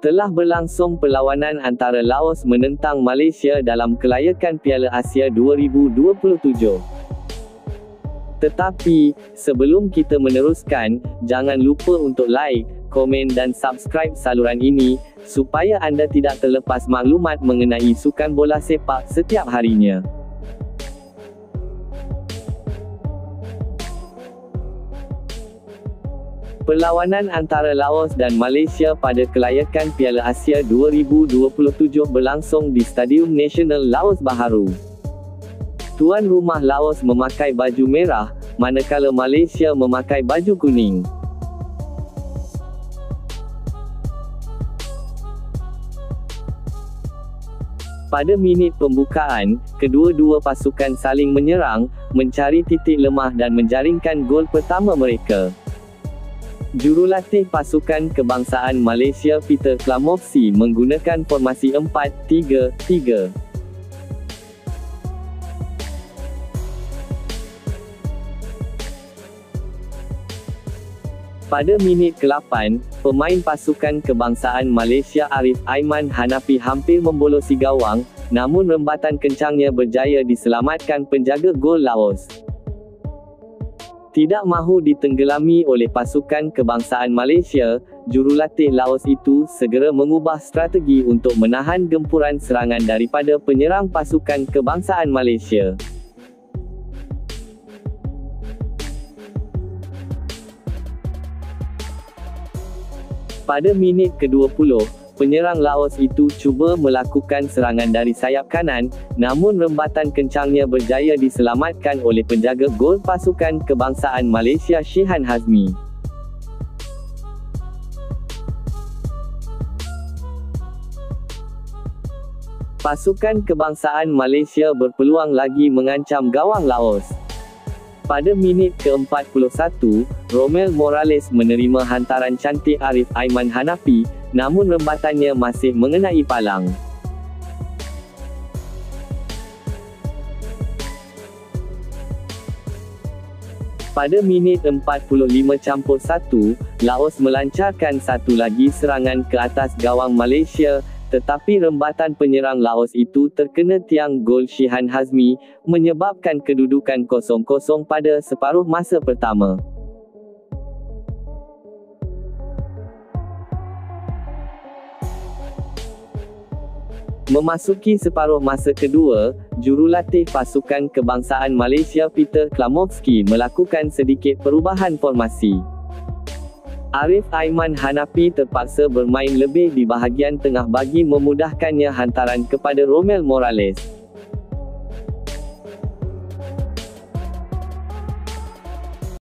Telah berlangsung perlawanan antara Laos menentang Malaysia dalam kelayakan Piala Asia 2027. Tetapi, sebelum kita meneruskan, jangan lupa untuk like, komen dan subscribe saluran ini, supaya anda tidak terlepas maklumat mengenai sukan bola sepak setiap harinya. Perlawanan antara Laos dan Malaysia pada kelayakan Piala Asia 2027 berlangsung di Stadium Nasional Laos Baharu. Tuan rumah Laos memakai baju merah, manakala Malaysia memakai baju kuning. Pada minit pembukaan, kedua-dua pasukan saling menyerang, mencari titik lemah dan menjaringkan gol pertama mereka. Jurulatih pasukan kebangsaan Malaysia Peter Klamofsi menggunakan formasi 4-3-3. Pada minit ke-8, pemain pasukan kebangsaan Malaysia Arif Aiman Hanafi hampir membolosi gawang, namun rembatan kencangnya berjaya diselamatkan penjaga gol Laos. Tidak mahu ditenggelami oleh pasukan kebangsaan Malaysia, jurulatih Laos itu segera mengubah strategi untuk menahan gempuran serangan daripada penyerang pasukan kebangsaan Malaysia. Pada minit ke-20, penyerang Laos itu cuba melakukan serangan dari sayap kanan, namun rembatan kencangnya berjaya diselamatkan oleh penjaga gol pasukan kebangsaan Malaysia Shihan Hazmi. Pasukan kebangsaan Malaysia berpeluang lagi mengancam gawang Laos. Pada minit ke-41, Romel Morales menerima hantaran cantik Arif Aiman Hanafi, namun rembatannya masih mengenai palang. Pada minit 45+1, Laos melancarkan satu lagi serangan ke atas gawang Malaysia, tetapi rembatan penyerang Laos itu terkena tiang gol Shihan Hazmi, menyebabkan kedudukan 0-0 pada separuh masa pertama. Memasuki separuh masa kedua, jurulatih pasukan kebangsaan Malaysia Peter Klamofsi melakukan sedikit perubahan formasi. Arif Aiman Hanafi terpaksa bermain lebih di bahagian tengah bagi memudahkannya hantaran kepada Romel Morales.